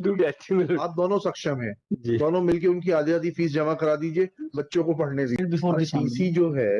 आप दोनों सक्षम हैं, दोनों मिलके उनकी आधी फीस जमा करा दीजिए, बच्चों को पढ़ने दीजिए। टीसी जो है,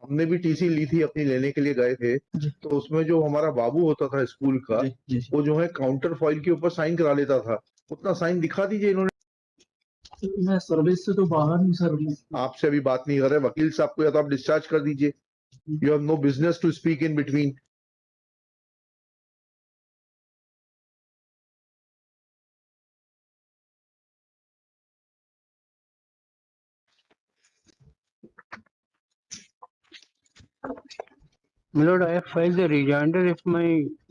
हमने भी टीसी ली थी, अपनी लेने के लिए गए थे, तो उसमें जो हमारा बाबू होता था स्कूल का, वो जो है काउंटर फॉइल के ऊपर साइन करा लेता था। उतना साइन दिखा दीजिए इन्होंने। मैं सर्विस से तो बाहर नहीं सर। आपसे अभी बात नहीं कर रहे, वकील साहब को या तो आप डिस्चार्ज कर दीजिए। You have no business to speak in between. My lord, I have filed the rejoinder. If my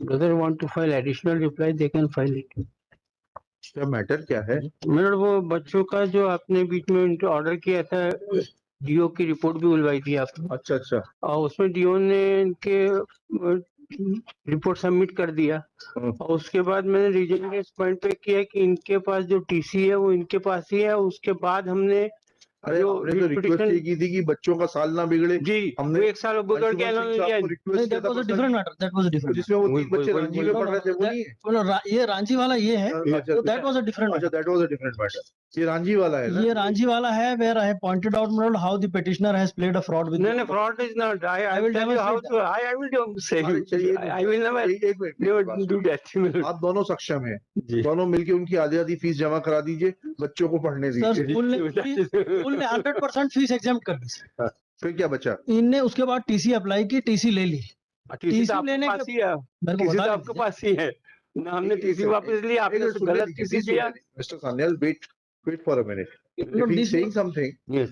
brother want to file additional reply, they can file it. क्या मैटर क्या है? My lord, वो बच्चों का जो आपने बीच में उनको ऑर्डर किया था, डीओ की रिपोर्ट भी बुलवाई थी आपने। अच्छा। और उसमें डीओ ने इनके रिपोर्ट सबमिट कर दिया, और उसके बाद मैंने रीजन के इस पॉइंट पे किया कि इनके पास जो टीसी है वो इनके पास ही है। उसके बाद हमने अरे आपने तो रिक्वेस्ट ये की थी कि बच्चों का साल ना बिगड़े जी, हमने एक साल बिगड़ गया different matter, that was a different, जिसमें वो 3 बच्चे रांची में पढ़ रहे थे, वो नहीं है? ये रांची वाला ये है, तो दैट वाज अ डिफरेंट। अच्छा, that was a different matter. ये रांची वाला है ना? ये रांची वाला है, where I have pointed out my lord how the petitioner has played a fraud with No, fraud is not. I will tell you how to. I will say. I will never do that. आप दोनों सक्षम हैं, दोनों मिलके उनकी आधी fees जमा करा दीजिए, बच्चों को पढ़ने सर। दीजिए। स्कूल ने 100% फीस एग्जाम कर दी। फिर क्या बचा? इनने उसके बाद टीसी अप्लाई की, टीसी ले ली। टीसी लेने के आपके पास ही है ना, हमने टीसी वापस लिया, आपने गलत टीसी दिया। Mister Sanyal, wait for a minute. If he's saying something, yes,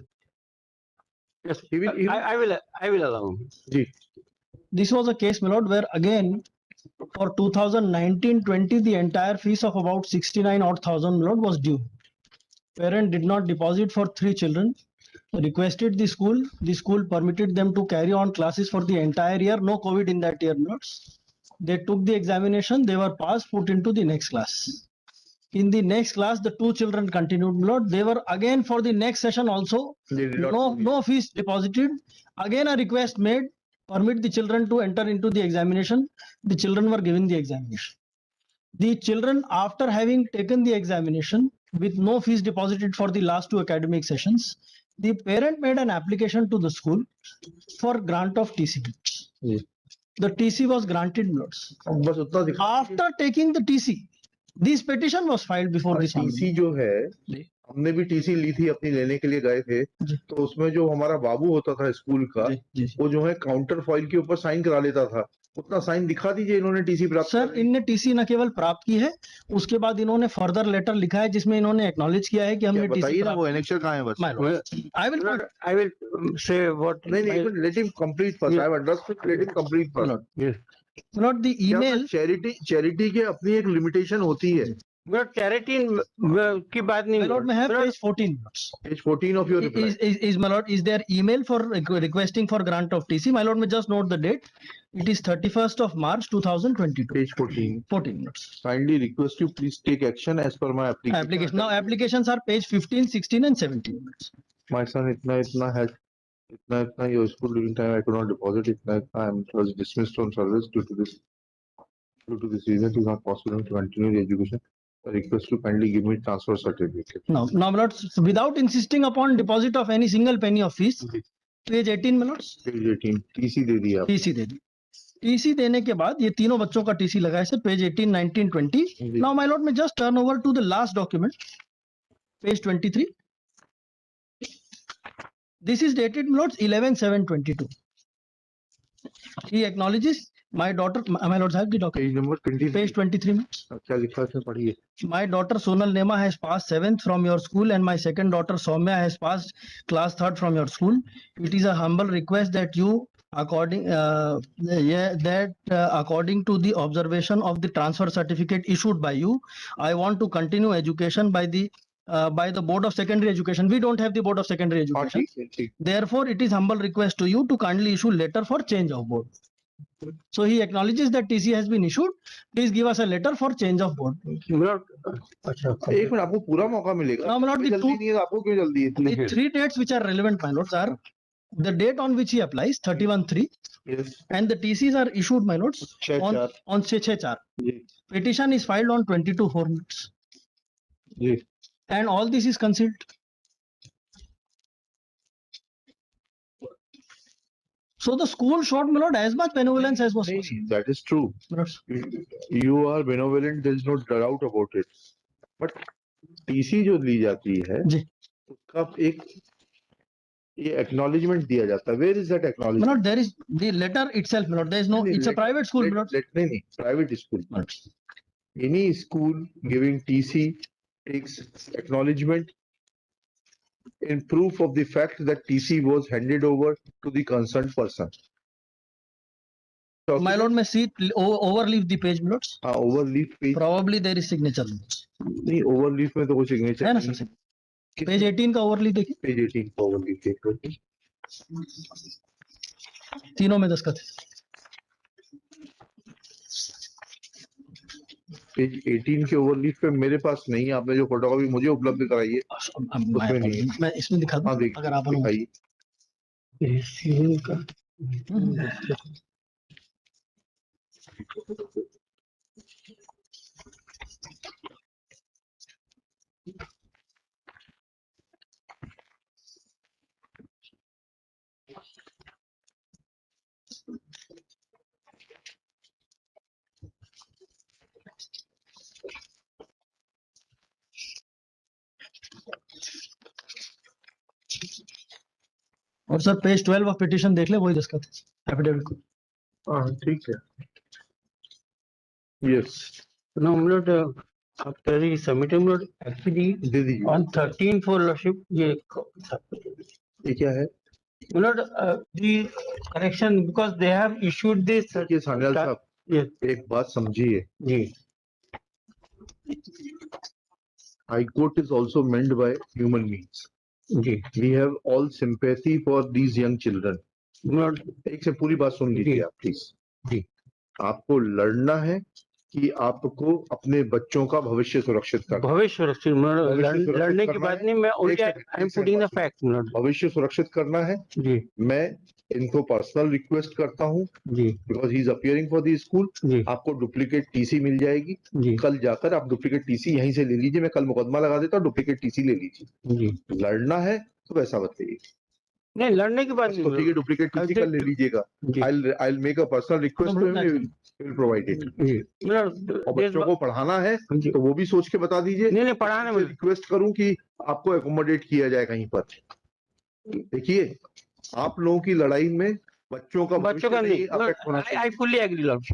he will. I will allow him. जी. This was a case, my lord, where again for 2019-20 the entire fees of about 69 odd thousand, my lord, was due. Parent did not deposit for 3 children, requested the school permitted them to carry on classes for the entire year, no COVID in that year, my lords. They took the examination, they were passed, put into the next class. In the next class, the 2 children continued, my lord. They were again for the next session also, no fees deposited. Again a request made, permit the children to enter into the examination. The children were given the examination. The children, after having taken the examination with no fees deposited for the last 2 academic sessions, the parent made an application to the school for grant of TC. Yes. The TC was granted, lords. After taking the TC, this petition was filed before the TC जो है, हमने भी TC ली थी, अपनी लेने के लिए गए थे, तो उसमें जो हमारा बाबू होता था स्कूल का, वो जो है काउंटर फॉइल के ऊपर साइन करा लेता था। उतना साइन दिखा दीजिए इन्होंने टीसी प्राप्त। सर, इनने टीसी न केवल प्राप्त की है, उसके बाद इन्होंने फर्दर लेटर लिखा है जिसमें इन्होंने एक्नॉलेज किया है कि हमने टीसी ना, वो एनेक्चर कहाँ है? बस I will say what. नहीं, let him complete first. I have understood. Let him complete first. Yes. Not the email. Charity के अपनी एक लिमिटेशन होती है। चैरिटी की बात नहीं। My lord, may have page 14. Page 14 of your reply. Is my lord, is there email for requesting for grant of TC? My lord, may just note the date. It is 31st of March 2022. Page 14. 14 minutes. Kindly request you please take action as per my application. Now applications are page 15, 16 and 17 minutes. My son itna has your school during time I could not deposit it. I was dismissed from service due to this reason. It is not possible to continue the education. I request to kindly give me transfer certificate. Now, my lord, without insisting upon deposit of any single penny of fees, page 18, my lords. Page 18, TC दे दिया। TC दे दी। TC देने के बाद ये तीनों बच्चों का TC लगा है sir, page 18, 19, 20. Now, my lord, may just turn over to the last document, page 23. This is dated, my lords, 11/7/22. He acknowledges my daughter, my lords, have the document. Page number 23. Page 23. क्या लिखा है पढ़िए। My daughter Sonal Nema has passed 7th from your school, and my second daughter Soumya has passed class 3rd from your school. It is a humble request that you, according to the observation of the transfer certificate issued by you, I want to continue education by the Board of Secondary Education. We don't have the Board of Secondary Education. Therefore, it is humble request to you to kindly issue letter for change of board. So he acknowledges that TC has been issued. Please give us a letter for change of board. एक minute, आपको पूरा मौका मिलेगा। No, my lord, आपको क्यों जल्दी है? the 3 dates which are relevant, my lords, are the date on which he applies, 31/3. Yes. And the TCs are issued, my lords, on 6/4. Petition is filed on 22/4. जी and all this is concealed. So the school showed, my lord, as much benevolence as was possible. नहीं, that is true. My lord. You are benevolent, there is no doubt about it. But TC जो ली जाती है जी. उसका एक ये acknowledgement दिया जाता है. Where is that My acknowledgement? lord, there is the letter itself, my lord. There is no, it's a private school, my lord. नहीं, private school. My lord. Any school giving TC takes acknowledgement in proof of the fact that TC was handed over to the concerned person. My lord, may see overleaf the page, my lord. हाँ, overleaf page Probably there is signature. नहीं, overleaf में तो कोई signature है ना नहीं sir? Page 18 का overleaf देखिए. पेज 18 का overleaf देख लो. तीनों में दस्तखत है. पेज 18 के overleaf पे मेरे पास नहीं है. आपने जो फोटोकॉपी मुझे उपलब्ध कराई है उसमें नहीं है. मैं इसमें दिखा दूं हाँ देखिए, अगर आप दिखाइए. और सर पेज 12 ऑफ पिटीशन देख ले, वही दस्तखत है एफिडेविट को. हाँ ठीक है. Yes No, my lord, after he submitted, my lord, actually दे दीजिए. on 13 for lordship, ये क्या है? my lord, the correction because they have issued this. देखिए सान्याल साहब, Yes, एक बात समझिए. जी. High Court is also meant by human beings. Ji. We have all sympathy for these young children. My lord, एक से पूरी बात सुन लीजिए जी. आप प्लीज. जी. आपको लड़ना है कि आपको अपने बच्चों का भविष्य सुरक्षित करना है. भविष्य सुरक्षित, my lord, भविष्य सुरक्षित लड़ने की करना बात है. नहीं, मैं only एक सेकंड, I am एक putting the second. fact, my lord. भविष्य सुरक्षित करना है. जी. मैं इनको पर्सनल रिक्वेस्ट करता हूँ जी. Because he is appearing for the school. जी. आपको डुप्लीकेट टीसी मिल जाएगी. जी. कल जाकर आप डुप्लीकेट टीसी यहीं से ले लीजिए. मैं कल मुकदमा लगा देता हूँ, डुप्लीकेट टीसी ले लीजिए. जी. लड़ना है तो वैसा बताइए. नहीं, लड़ने की बात नहीं, तो ठीक है, डुप्लीकेट टीसी कल ले लीजिएगा. जी. I'll make a personal request to him. He will provide it. Ji. my lord, और बच्चों को पढ़ाना है जी. तो वो भी सोच के बता दीजिए. नहीं, पढ़ाने में रिक्वेस्ट करूं कि आपको एकोमोडेट किया जाए कहीं पर. देखिए, आप लोगों की लड़ाई में बच्चों का नहीं, अफेक्ट होना चाहिए. I fully agree, lord,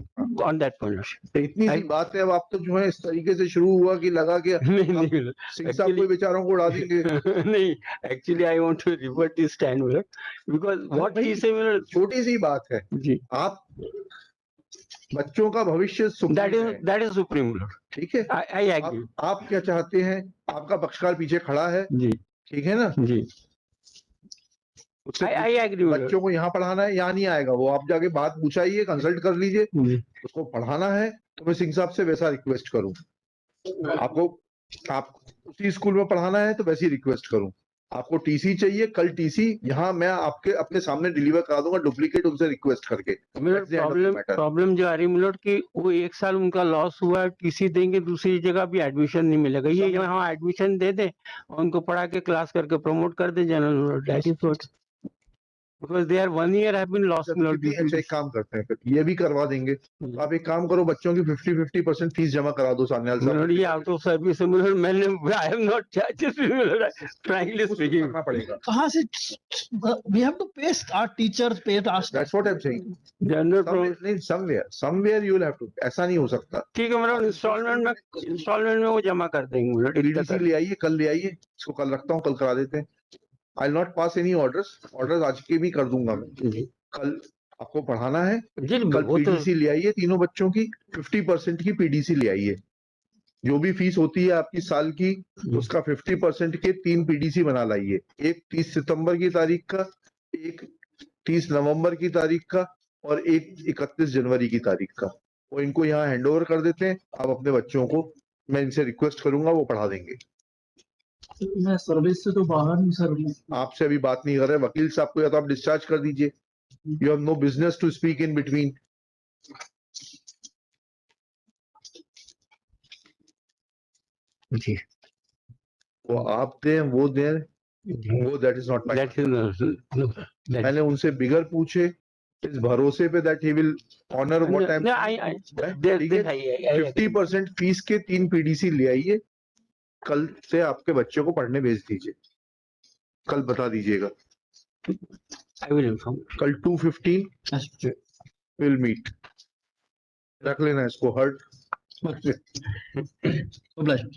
on that point, lord. तो इतनी सी बात है. अब आप तो जो है इस तरीके से शुरू हुआ कि लगा के नहीं, सिंह साहब को बेचारों को उड़ा देंगे. नहीं, actually I want to revert this stand, my lord, because what he said, my lord, छोटी सी बात है. जी. आप बच्चों का भविष्य that is supreme, lord. ठीक है. I agree. आप क्या चाहते हैं? आपका पक्षकार पीछे खड़ा है. जी. ठीक है ना. जी. I agree, my lord. बच्चों को यहाँ पढ़ाना है, यहाँ नहीं आएगा वो. आप जाके बात पूछाइए, कंसल्ट कर लीजिए. जी. उसको पढ़ाना है तो मैं सिंह साहब से वैसा रिक्वेस्ट करूं. आपको आप उसी स्कूल में पढ़ाना है तो वैसी रिक्वेस्ट करूं. आपको टीसी चाहिए, कल टीसी यहाँ मैं आपके अपने सामने डिलीवर करा दूंगा डुप्लीकेट उनसे रिक्वेस्ट करके. प्रॉब्लम जो आ रही मिलोट कि वो 1 साल उनका लॉस हुआ, टीसी देंगे, दूसरी जगह भी एडमिशन नहीं मिलेगा. ये यहाँ एडमिशन दे दें और उनको पढ़ा के क्लास करके प्रमोट कर दे general. That is what, because they are 1 year have been lost. अच्छा एक काम करते हैं, फिर ये भी करवा देंगे. आप एक काम करो, बच्चों की 50% फीस जमा करा दो सान्याल साहब. ये आउट ऑफ सर्विस है मिलोट. मैंने I am not charges frankly speaking. करना पड़ेगा. कहाँ से? we have to pay our teachers, pay our staff. That's what I'm saying. General somewhere you will have to. ऐसा नहीं हो सकता. ठीक है मिलोट, इंस्टॉलमेंट में वो जमा कर देंगे मिलोट. ईडीसी ले आइए, कल ले आइए. इसको कल रखता हूँ, कल करा देते हैं. I'll not pass any orders. आज के भी कर दूंगा मैं. कल आपको पढ़ाना है, कल पीडीसी ले आइए. तीनों बच्चों की 50% की पीडीसी ले आइए. जो भी फीस होती है आपकी साल की, उसका 50% के 3 पीडीसी बना लाइए. एक 30 सितंबर की तारीख का, एक 30 नवंबर की तारीख का और एक 31 जनवरी की तारीख का. वो इनको यहाँ हैंडओवर कर देते हैं. आप अपने बच्चों को, मैं इनसे रिक्वेस्ट करूंगा, वो पढ़ा देंगे. मैं सर्विस से तो बाहर नहीं सर. आपसे अभी बात नहीं कर रहे. वकील साहब को या तो आप डिस्चार्ज कर दीजिए. You have no business to speak in between. जी. वो आप दें वो दें, वो that is not my. That is that मैंने उनसे बिगर पूछे इस भरोसे पे that he will honour what I am. no, I, ठीक है, 50% फीस के 3 पीडीसी ले आइए, कल से आपके बच्चे को पढ़ने भेज दीजिए, कल बता दीजिएगा। I will inform. कल 2:15 विल मीट। रख लेना इसको हर्ट। Obliged.